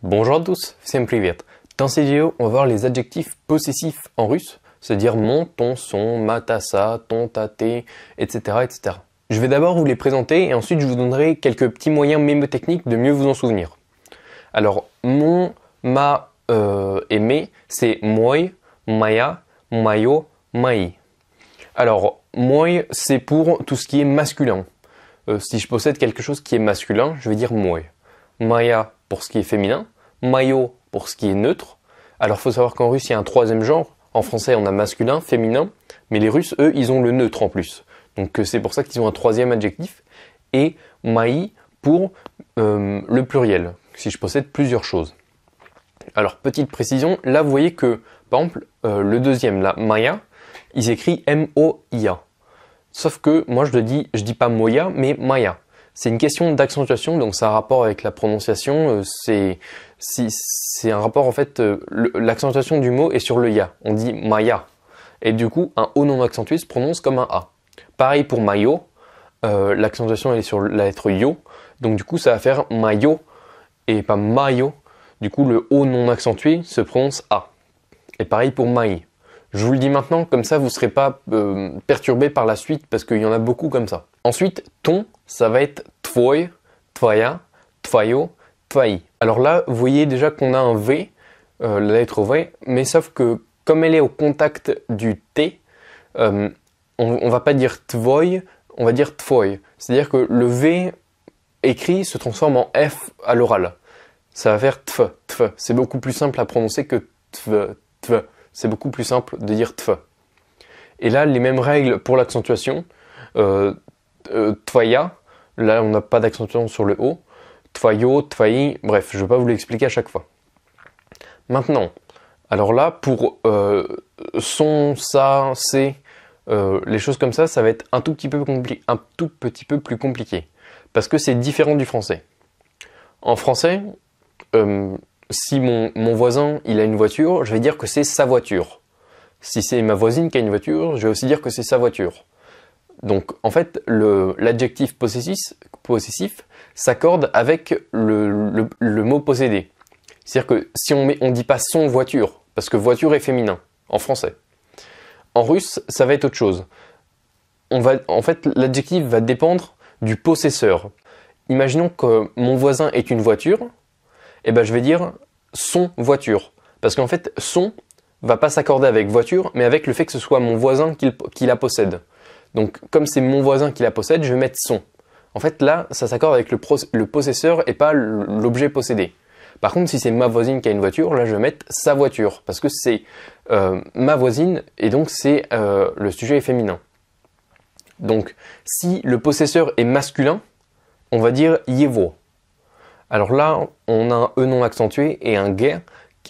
Bonjour à tous, всем привет. Dans cette vidéo, on va voir les adjectifs possessifs en russe, c'est-à-dire mon, ton, son, ma, ta, sa, ton, ta, tes, etc., etc. Je vais d'abord vous les présenter et ensuite je vous donnerai quelques petits moyens mémotechniques de mieux vous en souvenir. Alors, mon, ma et mes, c'est moi, maya, mayo, mai. Alors, moi, c'est pour tout ce qui est masculin. Si je possède quelque chose qui est masculin, je vais dire moi. Maya pour ce qui est féminin, mayo pour ce qui est neutre. Alors, il faut savoir qu'en russe, il y a un troisième genre. En français, on a masculin, féminin, mais les Russes, eux, ils ont le neutre en plus. Donc, c'est pour ça qu'ils ont un troisième adjectif. Et mai pour le pluriel, si je possède plusieurs choses. Alors, petite précision, là, vous voyez que, par exemple, le deuxième, là, maya, il s'écrit M-O-I-A. Sauf que moi, je dis pas moya, mais maya. C'est une question d'accentuation, donc ça a un rapport avec la prononciation. C'est un rapport, en fait, l'accentuation du mot est sur le ya. On dit maya. Et du coup, un O non accentué se prononce comme un A. Pareil pour mayo, l'accentuation elle est sur la lettre yo. Donc du coup, ça va faire mayo et pas mayo. Du coup, le O non accentué se prononce A. Et pareil pour mai. Je vous le dis maintenant, comme ça vous ne serez pas perturbé par la suite parce qu'il y en a beaucoup comme ça. Ensuite, ton, ça va être tvoi, tvoya, tvoyo, tvoi. Alors là, vous voyez déjà qu'on a un V, la lettre V, mais sauf que comme elle est au contact du T, on va pas dire tvoi, on va dire tvoi. C'est-à-dire que le V écrit se transforme en F à l'oral. Ça va faire tf, tf. C'est beaucoup plus simple à prononcer que tf, tf. C'est beaucoup plus simple de dire tf. Et là, les mêmes règles pour l'accentuation. Tvoya, là on n'a pas d'accentuation sur le O. Tvoyo, tvoi, bref, je ne vais pas vous l'expliquer à chaque fois. Maintenant, alors là, pour son, ça, c'est, les choses comme ça, ça va être un tout petit peu plus compliqué. Parce que c'est différent du français. En français, si mon voisin il a une voiture, je vais dire que c'est sa voiture. Si c'est ma voisine qui a une voiture, je vais aussi dire que c'est sa voiture. Donc en fait, l'adjectif possessif s'accorde avec le mot possédé. C'est-à-dire que si on dit pas son voiture, parce que voiture est féminin en français. En russe, ça va être autre chose. En fait, l'adjectif va dépendre du possesseur. Imaginons que mon voisin ait une voiture, et ben je vais dire son voiture. Parce qu'en fait, son va pas s'accorder avec voiture, mais avec le fait que ce soit mon voisin qui la possède. Donc, comme c'est mon voisin qui la possède, je vais mettre son. En fait, là, ça s'accorde avec le possesseur et pas l'objet possédé. Par contre, si c'est ma voisine qui a une voiture, là, je vais mettre sa voiture. Parce que c'est ma voisine, et donc c'est le sujet est féminin. Donc, si le possesseur est masculin, on va dire yevo. Alors là, on a un E non accentué et un guet.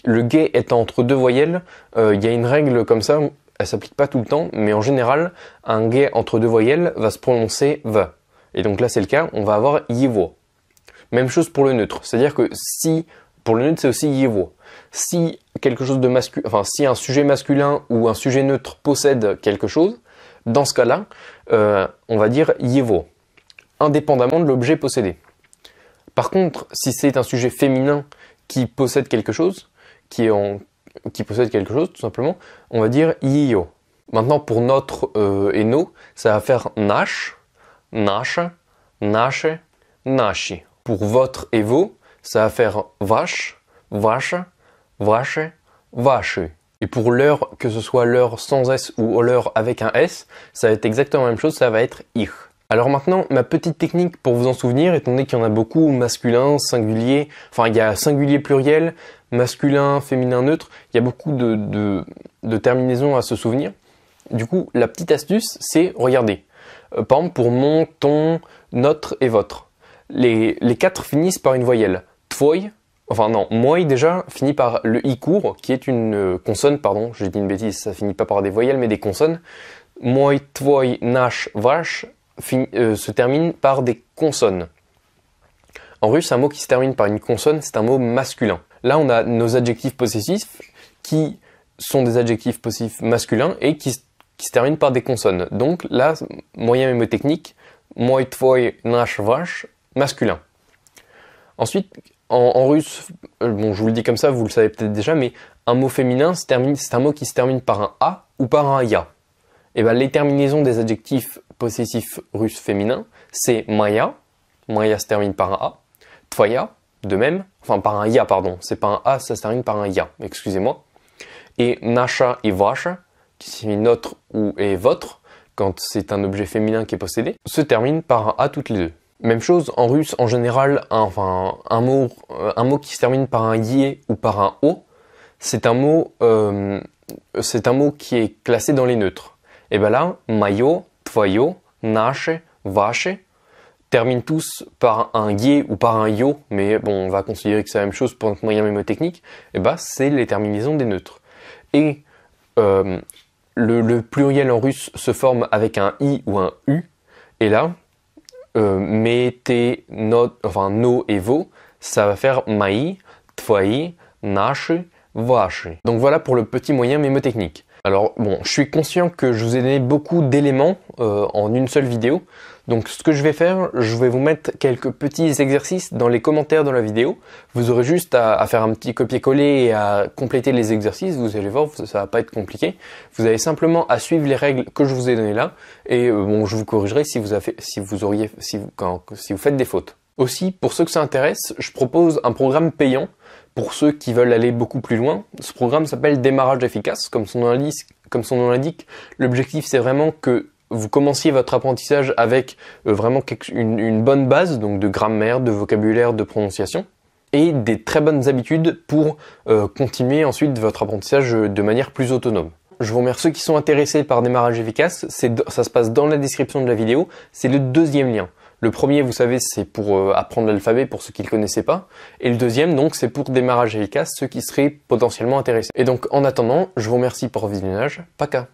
Le guet étant entre deux voyelles, il y a une règle comme ça, elle s'applique pas tout le temps, mais en général, un guet entre deux voyelles va se prononcer V. Et donc là, c'est le cas, on va avoir yevo. Même chose pour le neutre, c'est-à-dire que si, pour le neutre, c'est aussi yevo. Si quelque chose de masculin, enfin, si un sujet masculin ou un sujet neutre possède quelque chose, dans ce cas-là, on va dire yevo, indépendamment de l'objet possédé. Par contre, si c'est un sujet féminin qui possède quelque chose, qui possède quelque chose tout simplement, on va dire yio. Maintenant pour notre et nos, ça va faire nash, nash, nache, nashi. Pour votre et vos, ça va faire vache, vache, vache, vache. Et pour leur, que ce soit leur sans S ou leur avec un S, ça va être exactement la même chose, ça va être ich. Alors maintenant, ma petite technique pour vous en souvenir, étant donné qu'il y en a beaucoup, masculin, singulier, enfin il y a singulier pluriel, masculin, féminin, neutre, il y a beaucoup de terminaisons à se souvenir. Du coup, la petite astuce, c'est, regardez, par exemple pour mon, ton, notre et votre. Les quatre finissent par une voyelle. Tvoi, enfin non, moi déjà finit par le i court, qui est une consonne, pardon, j'ai dit une bêtise, ça finit pas par des voyelles, mais des consonnes. Moi, tvoi, nash, vache, se termine par des consonnes. En russe, un mot qui se termine par une consonne, c'est un mot masculin. Là, on a nos adjectifs possessifs qui sont des adjectifs possessifs masculins et qui se terminent par des consonnes. Donc là, moyen mémotechnique, moi, tvoi, nash, vache, masculin. Ensuite, en russe, bon, je vous le dis comme ça, vous le savez peut-être déjà, mais un mot féminin, c'est un mot qui se termine par un A ou par un ya. Et ben, les terminaisons des adjectifs possessifs russes féminins, c'est Maya. Maya se termine par un A. Tvoya, de même. Enfin, par un ya, pardon. C'est pas un A, ça se termine par un ya. Excusez-moi. Et Nasha et Vasha, qui signifie notre ou et votre, quand c'est un objet féminin qui est possédé, se terminent par un A toutes les deux. Même chose, en russe, en général, un mot qui se termine par un yé ou par un o, c'est un mot qui est classé dans les neutres. Et ben là, mayo, tvoyo, nache, vache, terminent tous par un yé ou par un yo, mais bon, on va considérer que c'est la même chose pour notre moyen mémotechnique, et ben c'est les terminaisons des neutres. Et le pluriel en russe se forme avec un i ou un u, et là, mettez, no et vo, ça va faire mai, tvoi, nache, vache. Donc voilà pour le petit moyen mémotechnique. Alors bon, je suis conscient que je vous ai donné beaucoup d'éléments en une seule vidéo. Donc ce que je vais faire, je vais vous mettre quelques petits exercices dans les commentaires de la vidéo. Vous aurez juste à faire un petit copier-coller et à compléter les exercices. Vous allez voir, ça va pas être compliqué. Vous avez simplement à suivre les règles que je vous ai données là. Et bon, je vous corrigerai si vous faites des fautes. Aussi, pour ceux que ça intéresse, je propose un programme payant. Pour ceux qui veulent aller beaucoup plus loin, ce programme s'appelle Démarrage efficace. Comme son nom l'indique, l'objectif c'est vraiment que vous commenciez votre apprentissage avec vraiment une bonne base, donc de grammaire, de vocabulaire, de prononciation, et des très bonnes habitudes pour continuer ensuite votre apprentissage de manière plus autonome. Je vous remercie ceux qui sont intéressés par Démarrage efficace, ça se passe dans la description de la vidéo, c'est le deuxième lien. Le premier, vous savez, c'est pour apprendre l'alphabet pour ceux qui ne le connaissaient pas. Et le deuxième, donc, c'est pour Démarrage efficace, ceux qui seraient potentiellement intéressés. Et donc, en attendant, je vous remercie pour votre visionnage. Paka!